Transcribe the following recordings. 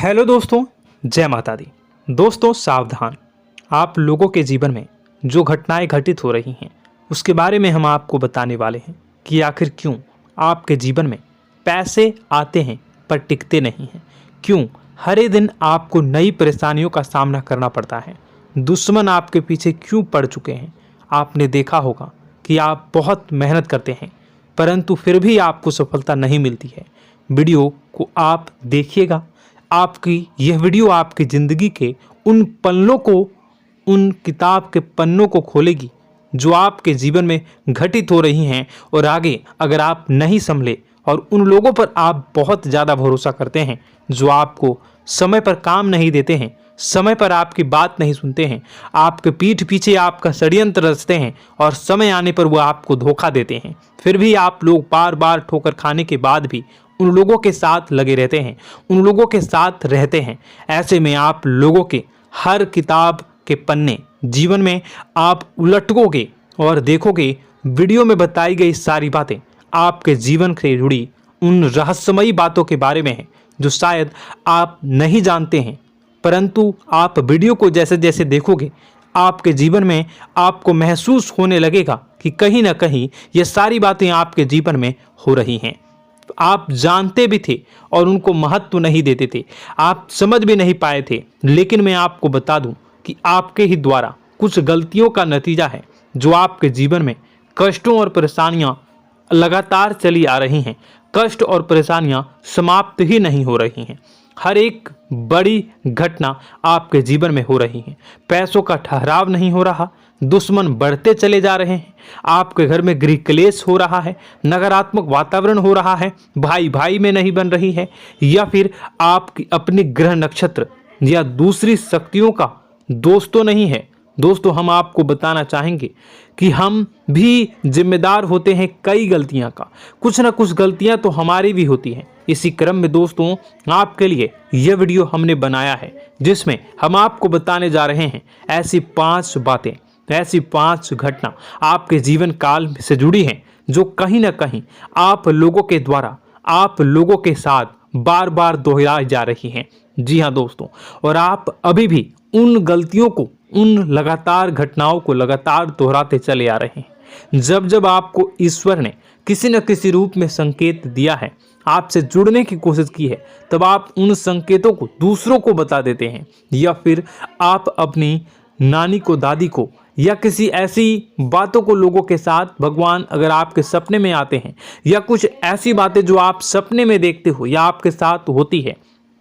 Hello दोस्तों, जय माता दी। दोस्तों सावधान, आप लोगों के जीवन में जो घटनाएं घटित हो रही हैं उसके बारे में हम आपको बताने वाले हैं कि आखिर क्यों आपके जीवन में पैसे आते हैं पर टिकते नहीं हैं। क्यों हर दिन आपको नई परेशानियों का सामना करना पड़ता है। दुश्मन आपके पीछे क्यों पड़ चुके हैं। आपने देखा होगा कि आप बहुत मेहनत करते हैं परंतु फिर भी आपको सफलता नहीं मिलती है। वीडियो को आप देखिएगा। आपकी यह वीडियो आपकी ज़िंदगी के उन पन्नों को, उन किताब के पन्नों को खोलेगी जो आपके जीवन में घटित हो रही हैं। और आगे अगर आप नहीं संभले और उन लोगों पर आप बहुत ज़्यादा भरोसा करते हैं जो आपको समय पर काम नहीं देते हैं, समय पर आपकी बात नहीं सुनते हैं, आपके पीठ पीछे आपका षड्यंत्र रचते हैं और समय आने पर वो आपको धोखा देते हैं, फिर भी आप लोग बार बार ठोकर खाने के बाद भी उन लोगों के साथ लगे रहते हैं, उन लोगों के साथ रहते हैं। ऐसे में आप लोगों के हर किताब के पन्ने जीवन में आप उलटोगे और देखोगे वीडियो में बताई गई सारी बातें आपके जीवन से जुड़ी उन रहस्यमयी बातों के बारे में हैं जो शायद आप नहीं जानते हैं। परंतु आप वीडियो को जैसे जैसे देखोगे आपके जीवन में आपको महसूस होने लगेगा कि कहीं ना कहीं ये सारी बातें आपके जीवन में हो रही हैं। आप जानते भी थे और उनको महत्व नहीं देते थे, आप समझ भी नहीं पाए थे। लेकिन मैं आपको बता दूं कि आपके ही द्वारा कुछ गलतियों का नतीजा है जो आपके जीवन में कष्टों और परेशानियां लगातार चली आ रही हैं। कष्ट और परेशानियां समाप्त ही नहीं हो रही हैं। हर एक बड़ी घटना आपके जीवन में हो रही है। पैसों का ठहराव नहीं हो रहा, दुश्मन बढ़ते चले जा रहे हैं, आपके घर में गृह क्लेश हो रहा है, नकारात्मक वातावरण हो रहा है, भाई भाई में नहीं बन रही है, या फिर आपकी अपनी ग्रह नक्षत्र या दूसरी शक्तियों का दोष तो नहीं है। दोस्तों हम आपको बताना चाहेंगे कि हम भी जिम्मेदार होते हैं कई गलतियां का। कुछ ना कुछ गलतियां तो हमारी भी होती हैं। इसी क्रम में दोस्तों आपके लिए यह वीडियो हमने बनाया है जिसमें हम आपको बताने जा रहे हैं ऐसी 5 बातें, ऐसी 5 घटना आपके जीवन काल से जुड़ी हैं जो कहीं ना कहीं आप लोगों के द्वारा आप लोगों के साथ बार बार दोहराई जा रही हैं। जी हाँ दोस्तों, और आप अभी भी उन गलतियों को, उन लगातार घटनाओं को लगातार दोहराते चले आ रहे हैं। जब जब आपको ईश्वर ने किसी न किसी रूप में संकेत दिया है, आपसे जुड़ने की कोशिश की है, तब आप उन संकेतों को दूसरों को बता देते हैं, या फिर आप अपनी नानी को, दादी को, या किसी ऐसी बातों को लोगों के साथ, भगवान अगर आपके सपने में आते हैं या कुछ ऐसी बातें जो आप सपने में देखते हो या आपके साथ होती है,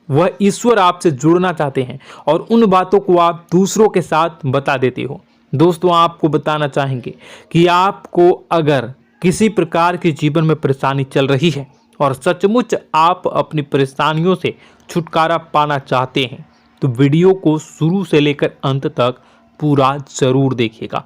वह ईश्वर आपसे जुड़ना चाहते हैं और उन बातों को आप दूसरों के साथ बता देते हो। दोस्तों आपको बताना चाहेंगे कि आपको अगर किसी प्रकार की जीवन में परेशानी चल रही है और सचमुच आप अपनी परेशानियों से छुटकारा पाना चाहते हैं तो वीडियो को शुरू से लेकर अंत तक पूरा जरूर देखिएगा।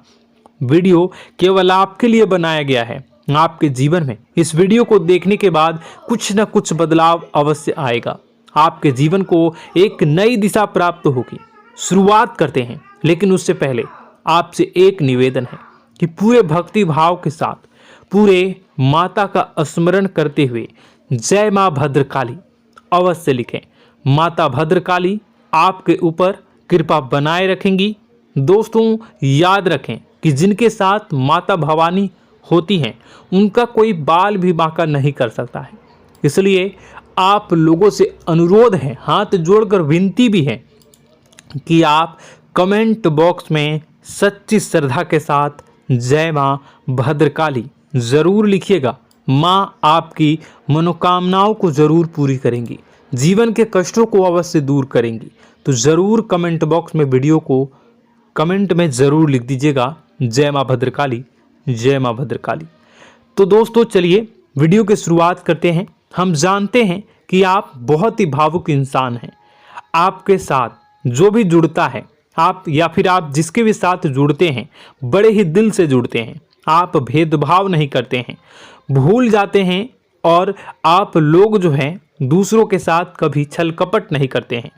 वीडियो केवल आपके लिए बनाया गया है। आपके जीवन में इस वीडियो को देखने के बाद कुछ न कुछ बदलाव अवश्य आएगा। आपके जीवन को एक नई दिशा प्राप्त होगी। शुरुआत करते हैं, लेकिन उससे पहले आपसे एक निवेदन है कि पूरे भक्ति भाव के साथ, पूरे माता का स्मरण करते हुए जय मां भद्रकाली अवश्य लिखें। माता भद्रकाली आपके ऊपर कृपा बनाए रखेंगी। दोस्तों याद रखें कि जिनके साथ माता भवानी होती हैं उनका कोई बाल भी बांका नहीं कर सकता है। इसलिए आप लोगों से अनुरोध है, हाथ जोड़कर विनती भी है कि आप कमेंट बॉक्स में सच्ची श्रद्धा के साथ जय मां भद्रकाली ज़रूर लिखिएगा। मां आपकी मनोकामनाओं को ज़रूर पूरी करेंगी, जीवन के कष्टों को अवश्य दूर करेंगी। तो ज़रूर कमेंट बॉक्स में वीडियो को कमेंट में ज़रूर लिख दीजिएगा जय मां भद्रकाली, जय मां भद्रकाली। तो दोस्तों चलिए वीडियो की शुरुआत करते हैं। हम जानते हैं कि आप बहुत ही भावुक इंसान हैं। आपके साथ जो भी जुड़ता है, आप या फिर आप जिसके भी साथ जुड़ते हैं बड़े ही दिल से जुड़ते हैं। आप भेदभाव नहीं करते हैं, भूल जाते हैं, और आप लोग जो हैं दूसरों के साथ कभी छल कपट नहीं करते हैं।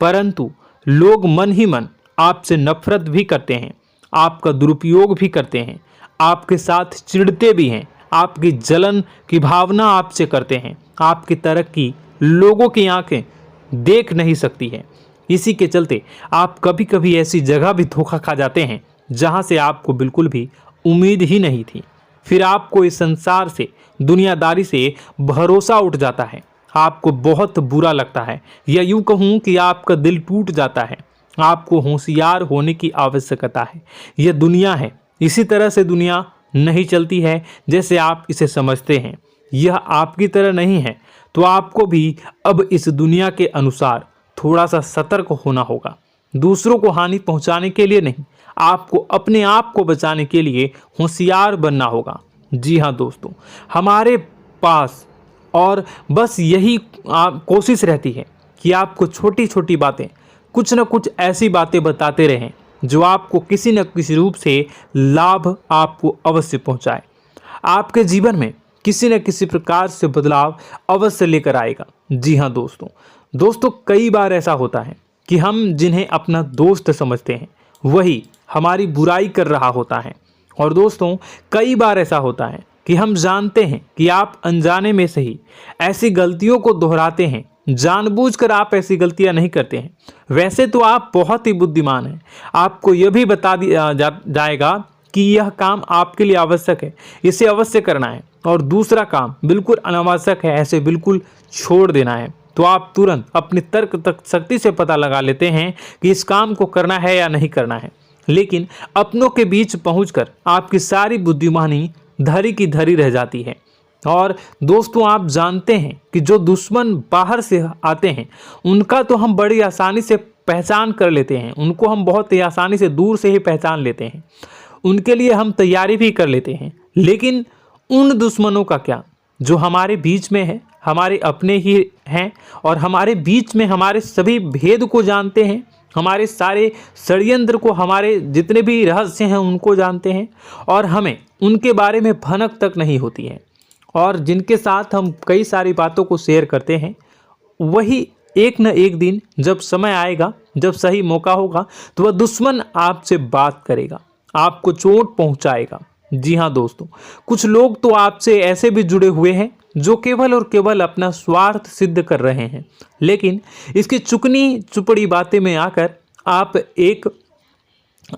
परंतु लोग मन ही मन आपसे नफरत भी करते हैं, आपका दुरुपयोग भी करते हैं, आपके साथ चिढ़ते भी हैं, आपकी जलन की भावना आपसे करते हैं। आपकी तरक्की लोगों की आंखें देख नहीं सकती है। इसी के चलते आप कभी कभी ऐसी जगह भी धोखा खा जाते हैं जहां से आपको बिल्कुल भी उम्मीद ही नहीं थी। फिर आपको इस संसार से, दुनियादारी से भरोसा उठ जाता है। आपको बहुत बुरा लगता है, या यूं कहूं कि आपका दिल टूट जाता है। आपको होशियार होने की आवश्यकता है। यह दुनिया है, इसी तरह से दुनिया नहीं चलती है जैसे आप इसे समझते हैं। यह आपकी तरह नहीं है, तो आपको भी अब इस दुनिया के अनुसार थोड़ा सा सतर्क होना होगा। दूसरों को हानि पहुंचाने के लिए नहीं, आपको अपने आप को बचाने के लिए होशियार बनना होगा। जी हाँ दोस्तों, हमारे पास और बस यही कोशिश रहती है कि आपको छोटी छोटी बातें, कुछ न कुछ ऐसी बातें बताते रहें जो आपको किसी न किसी रूप से लाभ आपको अवश्य पहुंचाए, आपके जीवन में किसी न किसी प्रकार से बदलाव अवश्य लेकर आएगा। जी हाँ दोस्तों, कई बार ऐसा होता है कि हम जिन्हें अपना दोस्त समझते हैं वही हमारी बुराई कर रहा होता है। और दोस्तों, कई बार ऐसा होता है कि हम जानते हैं कि आप अनजाने में से ही ऐसी गलतियों को दोहराते हैं। जानबूझकर आप ऐसी गलतियां नहीं करते हैं। वैसे तो आप बहुत ही बुद्धिमान हैं। आपको यह भी बता दिया जाएगा कि यह काम आपके लिए आवश्यक है, इसे अवश्य करना है, और दूसरा काम बिल्कुल अनावश्यक है, ऐसे बिल्कुल छोड़ देना है। तो आप तुरंत अपनी तर्क शक्ति से पता लगा लेते हैं कि इस काम को करना है या नहीं करना है। लेकिन अपनों के बीच पहुंचकर आपकी सारी बुद्धिमानी धरी की धरी रह जाती है। और दोस्तों, आप जानते हैं कि जो दुश्मन बाहर से आते हैं उनका तो हम बड़ी आसानी से पहचान कर लेते हैं, उनको हम बहुत ही आसानी से दूर से ही पहचान लेते हैं, उनके लिए हम तैयारी भी कर लेते हैं। लेकिन उन दुश्मनों का क्या जो हमारे बीच में है, हमारे अपने ही हैं, और हमारे बीच में हमारे सभी भेद को जानते हैं, हमारे सारे षड्यंत्र को, हमारे जितने भी रहस्य हैं उनको जानते हैं, और हमें उनके बारे में भनक तक नहीं होती है, और जिनके साथ हम कई सारी बातों को शेयर करते हैं, वही एक न एक दिन जब समय आएगा, जब सही मौका होगा, तो वह दुश्मन आपसे बात करेगा, आपको चोट पहुंचाएगा। जी हाँ दोस्तों, कुछ लोग तो आपसे ऐसे भी जुड़े हुए हैं जो केवल और केवल अपना स्वार्थ सिद्ध कर रहे हैं। लेकिन इसकी चुकनी चुपड़ी बातें में आकर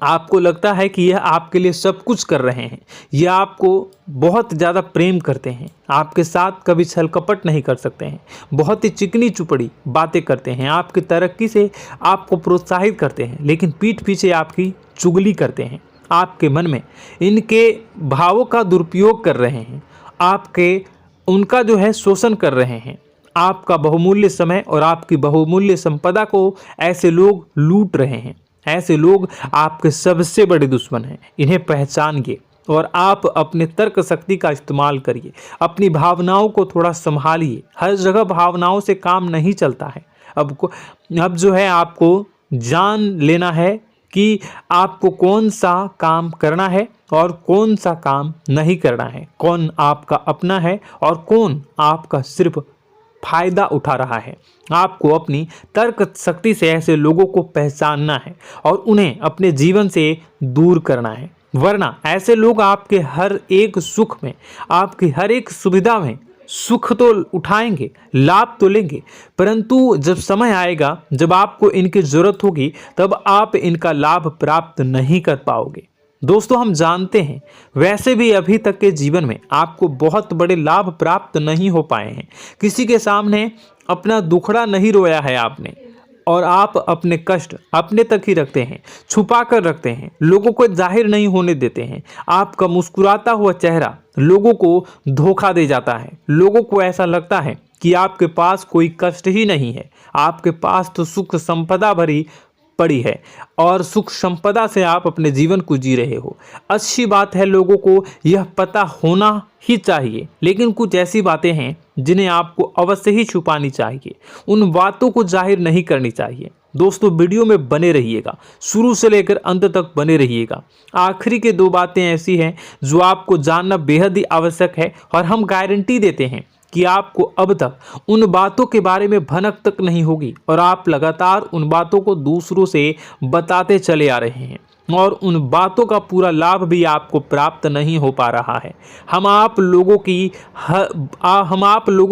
आपको लगता है कि यह आपके लिए सब कुछ कर रहे हैं, यह आपको बहुत ज़्यादा प्रेम करते हैं, आपके साथ कभी छल कपट नहीं कर सकते हैं, बहुत ही चिकनी चुपड़ी बातें करते हैं, आपकी तरक्की से आपको प्रोत्साहित करते हैं, लेकिन पीठ पीछे आपकी चुगली करते हैं, आपके मन में इनके भावों का दुरुपयोग कर रहे हैं, उनका जो है शोषण कर रहे हैं। आपका बहुमूल्य समय और आपकी बहुमूल्य संपदा को ऐसे लोग लूट रहे हैं। ऐसे लोग आपके सबसे बड़े दुश्मन हैं। इन्हें पहचानिए और आप अपने तर्क शक्ति का इस्तेमाल करिए। अपनी भावनाओं को थोड़ा संभालिए। हर जगह भावनाओं से काम नहीं चलता है। अब जो है आपको जान लेना है कि आपको कौन सा काम करना है और कौन सा काम नहीं करना है, कौन आपका अपना है और कौन आपका सिर्फ फायदा उठा रहा है। आपको अपनी तर्क शक्ति से ऐसे लोगों को पहचानना है और उन्हें अपने जीवन से दूर करना है, वरना ऐसे लोग आपके हर एक सुख में, आपकी हर एक सुविधा में सुख तो उठाएंगे, लाभ तो लेंगे, परंतु जब समय आएगा, जब आपको इनकी जरूरत होगी, तब आप इनका लाभ प्राप्त नहीं कर पाओगे। दोस्तों, हम जानते हैं वैसे भी अभी तक के जीवन में आपको बहुत बड़े लाभ प्राप्त नहीं हो पाए हैं। किसी के सामने अपना दुखड़ा नहीं रोया है आपने, और आप अपने कष्ट अपने तक ही रखते हैं, छुपा कर रखते हैं, लोगों को जाहिर नहीं होने देते हैं। आपका मुस्कुराता हुआ चेहरा लोगों को धोखा दे जाता है। लोगों को ऐसा लगता है कि आपके पास कोई कष्ट ही नहीं है, आपके पास तो सुख संपदा भरी पड़ी है और सुख संपदा से आप अपने जीवन को जी रहे हो। अच्छी बात है, लोगों को यह पता होना ही चाहिए, लेकिन कुछ ऐसी बातें हैं जिन्हें आपको अवश्य ही छुपानी चाहिए। उन बातों को जाहिर नहीं करनी चाहिए। दोस्तों, वीडियो में बने रहिएगा, शुरू से लेकर अंत तक बने रहिएगा। आखिरी के 2 बातें ऐसी हैं जो आपको जानना बेहद ही आवश्यक है, और हम गारंटी देते हैं कि आपको अब तक उन बातों के बारे में भनक तक नहीं होगी, और आप लगातार उन बातों को दूसरों से बताते चले आ रहे हैं, और उन बातों का पूरा लाभ भी आपको प्राप्त नहीं हो पा रहा है। हम आप लोगों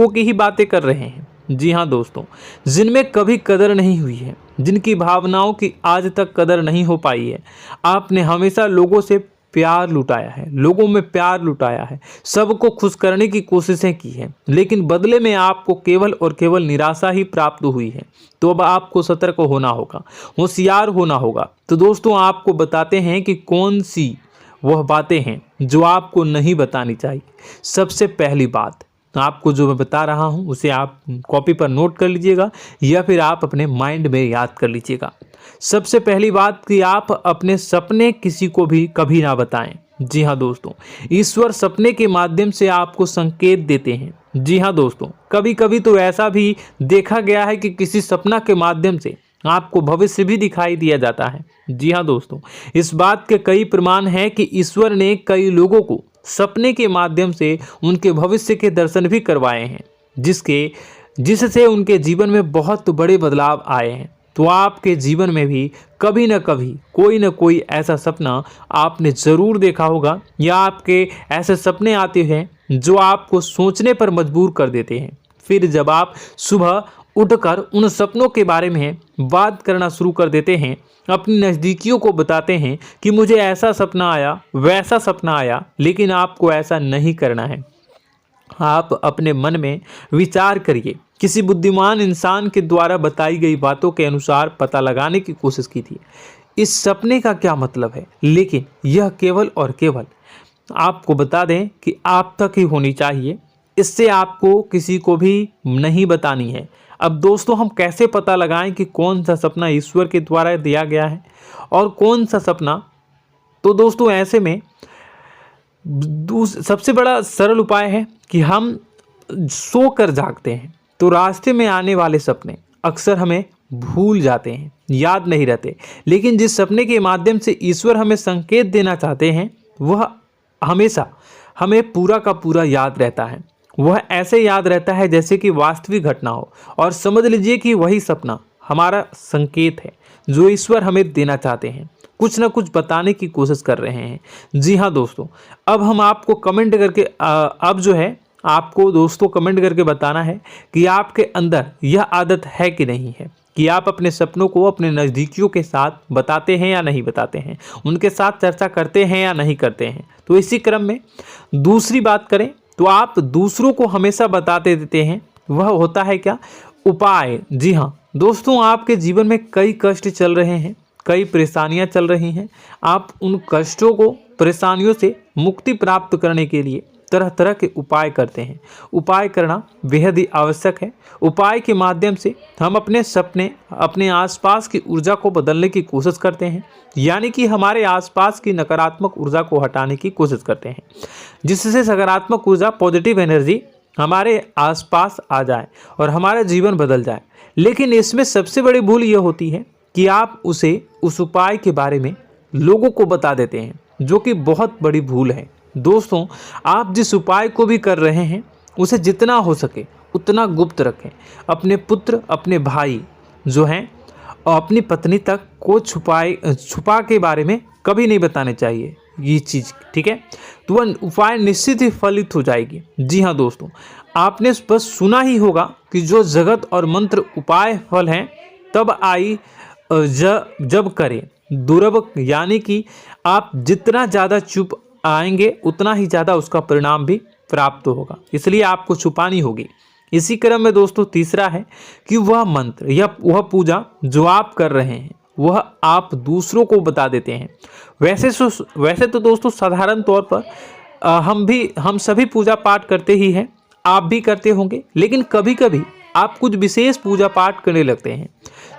की ही बातें कर रहे हैं, जी हाँ दोस्तों, जिनमें कभी कदर नहीं हुई है, जिनकी भावनाओं की आज तक कदर नहीं हो पाई है। आपने हमेशा लोगों से प्यार लुटाया है, लोगों में प्यार लुटाया है, सबको खुश करने की कोशिशें की है, लेकिन बदले में आपको केवल और केवल निराशा ही प्राप्त हुई है। तो अब आपको सतर्क होना होगा, होशियार होना होगा। तो दोस्तों आपको बताते हैं कि कौन सी वह बातें हैं जो आपको नहीं बतानी चाहिए। सबसे पहली बात, आपको जो मैं बता रहा हूं उसे आप कॉपी पर नोट कर लीजिएगा या फिर आप अपने माइंड में याद कर लीजिएगा। सबसे पहली बात कि आप अपने सपने किसी को भी कभी ना बताएं। जी हाँ दोस्तों, ईश्वर सपने के माध्यम से आपको संकेत देते हैं। जी हाँ दोस्तों, कभी कभी तो ऐसा भी देखा गया है कि किसी सपना के माध्यम से आपको भविष्य भी दिखाई दिया जाता है। जी हाँ दोस्तों, इस बात के कई प्रमाण हैं कि ईश्वर ने कई लोगों को सपने के माध्यम से उनके भविष्य के दर्शन भी करवाए हैं, जिससे उनके जीवन में बहुत बड़े बदलाव आए हैं। तो आपके जीवन में भी कभी न कभी कोई न कोई ऐसा सपना आपने ज़रूर देखा होगा, या आपके ऐसे सपने आते हैं जो आपको सोचने पर मजबूर कर देते हैं। फिर जब आप सुबह उठकर उन सपनों के बारे में बात करना शुरू कर देते हैं, अपनी नज़दीकियों को बताते हैं कि मुझे ऐसा सपना आया, वैसा सपना आया, लेकिन आपको ऐसा नहीं करना है। आप अपने मन में विचार करिए। किसी बुद्धिमान इंसान के द्वारा बताई गई बातों के अनुसार पता लगाने की कोशिश की थी इस सपने का क्या मतलब है, लेकिन यह केवल और केवल आपको बता दें कि आप तक ही होनी चाहिए। इससे आपको किसी को भी नहीं बतानी है। अब दोस्तों हम कैसे पता लगाएं कि कौन सा सपना ईश्वर के द्वारा दिया गया है और कौन सा सपना? तो दोस्तों ऐसे में सबसे बड़ा सरल उपाय है कि हम सोकर जागते हैं तो रास्ते में आने वाले सपने अक्सर हमें भूल जाते हैं, याद नहीं रहते। लेकिन जिस सपने के माध्यम से ईश्वर हमें संकेत देना चाहते हैं वह हमेशा हमें पूरा का पूरा याद रहता है। वह ऐसे याद रहता है जैसे कि वास्तविक घटना हो, और समझ लीजिए कि वही सपना हमारा संकेत है जो ईश्वर हमें देना चाहते हैं, कुछ ना कुछ बताने की कोशिश कर रहे हैं। जी हाँ दोस्तों, अब हम आपको कमेंट करके अब जो है आपको दोस्तों कमेंट करके बताना है कि आपके अंदर यह आदत है कि नहीं है, कि आप अपने सपनों को अपने नज़दीकियों के साथ बताते हैं या नहीं बताते हैं, उनके साथ चर्चा करते हैं या नहीं करते हैं। तो इसी क्रम में दूसरी बात करें तो आप दूसरों को हमेशा बताते देते हैं, वह होता है क्या? उपाय। जी हाँ दोस्तों, आपके जीवन में कई कष्ट चल रहे हैं, कई परेशानियां चल रही हैं। आप उन कष्टों को, परेशानियों से मुक्ति प्राप्त करने के लिए तरह तरह के उपाय करते हैं। उपाय करना बेहद ही आवश्यक है। उपाय के माध्यम से हम अपने सपने, अपने आसपास की ऊर्जा को बदलने की कोशिश करते हैं, यानी कि हमारे आसपास की नकारात्मक ऊर्जा को हटाने की कोशिश करते हैं, जिससे सकारात्मक ऊर्जा, पॉजिटिव एनर्जी हमारे आसपास आ जाए और हमारा जीवन बदल जाए। लेकिन इसमें सबसे बड़ी भूल यह होती है कि आप उस उपाय के बारे में लोगों को बता देते हैं, जो कि बहुत बड़ी भूल है। दोस्तों आप जिस उपाय को भी कर रहे हैं उसे जितना हो सके उतना गुप्त रखें। अपने पुत्र, अपने भाई जो हैं और अपनी पत्नी तक को छुपा के बारे में कभी नहीं बताने चाहिए ये चीज़, ठीक है? तो वह उपाय निश्चित ही फलित हो जाएगी। जी हाँ दोस्तों, आपने बस सुना ही होगा कि जो जगत और मंत्र उपाय फल हैं तब आई जब करें दुर्लभ, यानी कि आप जितना ज़्यादा चुप आएंगे उतना ही ज़्यादा उसका परिणाम भी प्राप्त होगा, इसलिए आपको छुपानी होगी। इसी क्रम में दोस्तों तीसरा है कि वह मंत्र या वह पूजा जो आप कर रहे हैं वह आप दूसरों को बता देते हैं। वैसे तो दोस्तों साधारण तौर पर हम सभी पूजा पाठ करते ही हैं, आप भी करते होंगे, लेकिन कभी कभी आप कुछ विशेष पूजा पाठ करने लगते हैं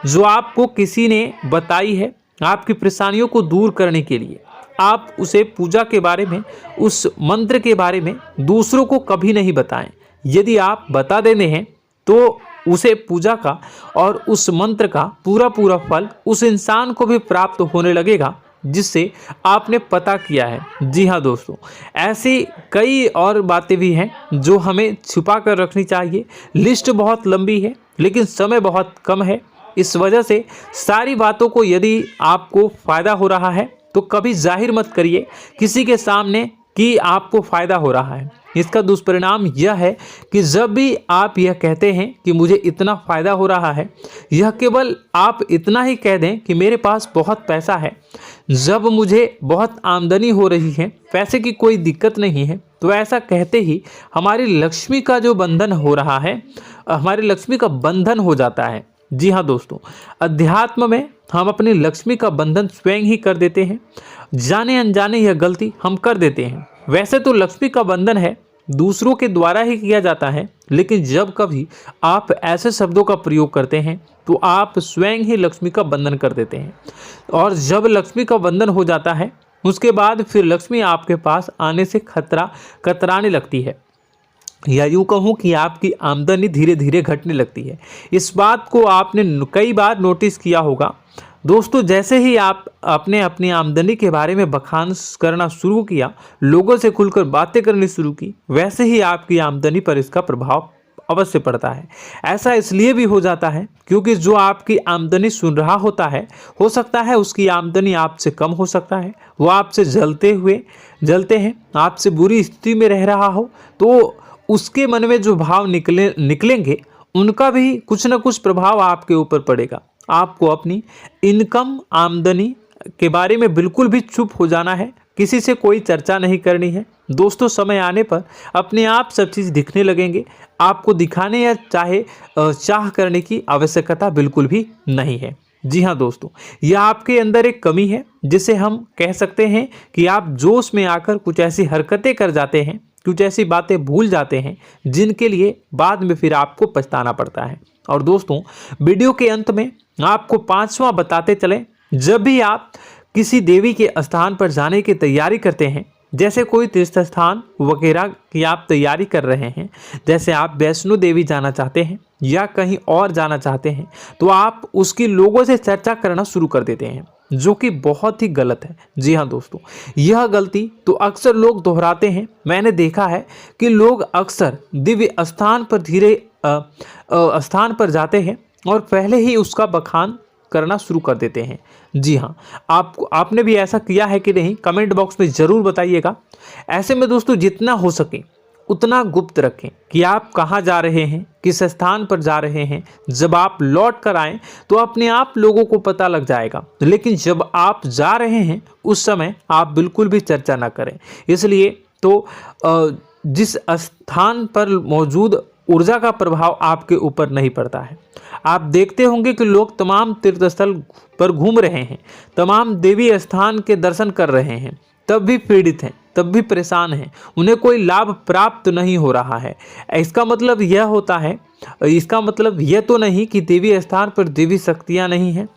जो आपको किसी ने बताई है आपकी परेशानियों को दूर करने के लिए। आप उसे पूजा के बारे में, उस मंत्र के बारे में दूसरों को कभी नहीं बताएं। यदि आप बता देते हैं तो उसे पूजा का और उस मंत्र का पूरा फल उस इंसान को भी प्राप्त होने लगेगा जिससे आपने पता किया है। जी हाँ दोस्तों, ऐसी कई और बातें भी हैं जो हमें छुपा कर रखनी चाहिए। लिस्ट बहुत लंबी है लेकिन समय बहुत कम है, इस वजह से सारी बातों को यदि आपको फ़ायदा हो रहा है तो कभी जाहिर मत करिए, किसी के सामने कि आपको फ़ायदा हो रहा है। इसका दुष्परिणाम यह है कि जब भी आप यह कहते हैं कि मुझे इतना फ़ायदा हो रहा है, यह केवल आप इतना ही कह दें कि मेरे पास बहुत पैसा है, जब मुझे बहुत आमदनी हो रही है, पैसे की कोई दिक्कत नहीं है, तो ऐसा कहते ही हमारी लक्ष्मी का जो बंधन हो रहा है, हमारी लक्ष्मी का बंधन हो जाता है। जी हाँ दोस्तों, अध्यात्म में हम अपनी लक्ष्मी का बंधन स्वयं ही कर देते हैं। जाने अनजाने यह गलती हम कर देते हैं। वैसे तो लक्ष्मी का बंधन है दूसरों के द्वारा ही किया जाता है, लेकिन जब कभी आप ऐसे शब्दों का प्रयोग करते हैं तो आप स्वयं ही लक्ष्मी का बंधन कर देते हैं। और जब लक्ष्मी का बंधन हो जाता है, उसके बाद फिर लक्ष्मी आपके पास आने से कतराने लगती है, या यूँ कहूँ कि आपकी आमदनी धीरे धीरे घटने लगती है। इस बात को आपने कई बार नोटिस किया होगा दोस्तों। जैसे ही आप अपने अपनी आमदनी के बारे में बखान करना शुरू किया, लोगों से खुलकर बातें करनी शुरू की, वैसे ही आपकी आमदनी पर इसका प्रभाव अवश्य पड़ता है। ऐसा इसलिए भी हो जाता है क्योंकि जो आपकी आमदनी सुन रहा होता है, हो सकता है उसकी आमदनी आपसे कम हो सकता है, वो आपसे जलते हैं, आपसे बुरी स्थिति में रह रहा हो, तो उसके मन में जो भाव निकलेंगे उनका भी कुछ न कुछ प्रभाव आपके ऊपर पड़ेगा। आपको अपनी इनकम आमदनी के बारे में बिल्कुल भी चुप हो जाना है, किसी से कोई चर्चा नहीं करनी है दोस्तों। समय आने पर अपने आप सब चीज़ दिखने लगेंगे। आपको दिखाने या चाह करने की आवश्यकता बिल्कुल भी नहीं है। जी हाँ दोस्तों, यह आपके अंदर एक कमी है, जिसे हम कह सकते हैं कि आप जोश में आकर कुछ ऐसी हरकतें कर जाते हैं, कुछ ऐसी बातें भूल जाते हैं जिनके लिए बाद में फिर आपको पछताना पड़ता है। और दोस्तों, वीडियो के अंत में आपको 5वां बताते चलें, जब भी आप किसी देवी के स्थान पर जाने की तैयारी करते हैं, जैसे कोई तीर्थ स्थान वगैरह की आप तैयारी कर रहे हैं, जैसे आप वैष्णो देवी जाना चाहते हैं या कहीं और जाना चाहते हैं, तो आप उसकी लोगों से चर्चा करना शुरू कर देते हैं, जो कि बहुत ही गलत है। जी हाँ दोस्तों, यह गलती तो अक्सर लोग दोहराते हैं। मैंने देखा है कि लोग अक्सर दिव्य स्थान पर जाते हैं और पहले ही उसका बखान करना शुरू कर देते हैं। जी हाँ, आपने भी ऐसा किया है कि नहीं, कमेंट बॉक्स में ज़रूर बताइएगा। ऐसे में दोस्तों, जितना हो सके उतना गुप्त रखें कि आप कहाँ जा रहे हैं, किस स्थान पर जा रहे हैं। जब आप लौट कर आएँ तो अपने आप लोगों को पता लग जाएगा, लेकिन जब आप जा रहे हैं उस समय आप बिल्कुल भी चर्चा ना करें। इसलिए तो जिस स्थान पर मौजूद ऊर्जा का प्रभाव आपके ऊपर नहीं पड़ता है। आप देखते होंगे कि लोग तमाम तीर्थ स्थल पर घूम रहे हैं, तमाम देवी स्थान के दर्शन कर रहे हैं, तब भी पीड़ित हैं, तब भी परेशान हैं, उन्हें कोई लाभ प्राप्त नहीं हो रहा है। इसका मतलब यह तो नहीं कि देवी स्थान पर देवी शक्तियाँ नहीं हैं,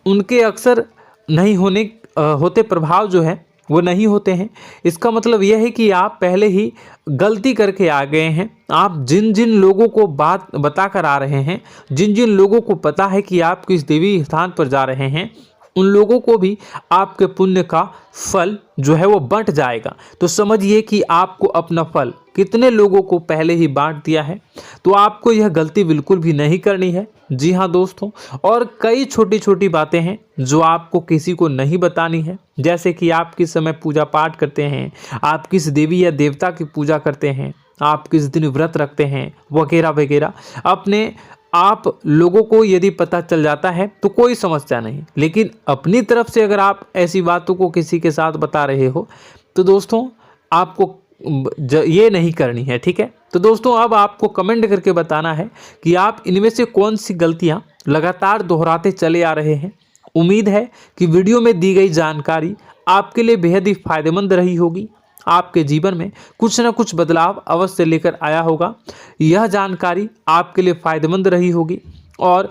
उनके अक्सर नहीं होते प्रभाव जो है वो नहीं होते हैं। इसका मतलब यह है कि आप पहले ही गलती करके आ गए हैं। आप जिन जिन लोगों को बात बता कर आ रहे हैं, जिन जिन लोगों को पता है कि आप किस देवी स्थान पर जा रहे हैं, उन लोगों को भी आपके पुण्य का फल जो है वो बंट जाएगा। तो समझिए कि आपको अपना फल कितने लोगों को पहले ही बांट दिया है। तो आपको यह गलती बिल्कुल भी नहीं करनी है। जी हाँ दोस्तों, और कई छोटी छोटी बातें हैं जो आपको किसी को नहीं बतानी है, जैसे कि आप किस समय पूजा पाठ करते हैं, आप किस देवी या देवता की पूजा करते हैं, आप किस दिन व्रत रखते हैं, वगैरह वगैरह। अपने आप लोगों को यदि पता चल जाता है तो कोई समस्या नहीं, लेकिन अपनी तरफ से अगर आप ऐसी बातों को किसी के साथ बता रहे हो तो दोस्तों आपको ये नहीं करनी है, ठीक है। तो दोस्तों, अब आपको कमेंट करके बताना है कि आप इनमें से कौन सी गलतियां लगातार दोहराते चले आ रहे हैं। उम्मीद है कि वीडियो में दी गई जानकारी आपके लिए बेहद ही फायदेमंद रही होगी, आपके जीवन में कुछ न कुछ बदलाव अवश्य लेकर आया होगा। यह जानकारी आपके लिए फायदेमंद रही होगी और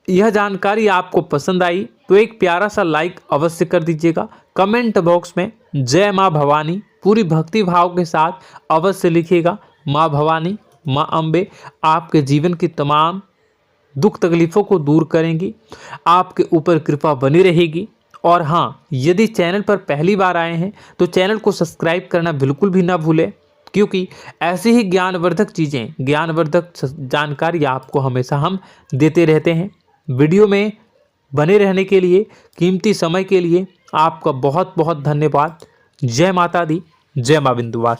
यह जानकारी आपको पसंद आई तो एक प्यारा सा लाइक अवश्य कर दीजिएगा। कमेंट बॉक्स में जय माँ भवानी पूरी भक्ति भाव के साथ अवश्य लिखिएगा। माँ भवानी, माँ अम्बे आपके जीवन की तमाम दुख तकलीफ़ों को दूर करेंगी, आपके ऊपर कृपा बनी रहेगी। और हाँ, यदि चैनल पर पहली बार आए हैं तो चैनल को सब्सक्राइब करना बिल्कुल भी ना भूलें, क्योंकि ऐसी ही ज्ञानवर्धक चीज़ें, ज्ञानवर्धक जानकारी आपको हमेशा हम देते रहते हैं। वीडियो में बने रहने के लिए, कीमती समय के लिए आपका बहुत बहुत धन्यवाद। जय माता दी, जय मां विंध्यवासिनी।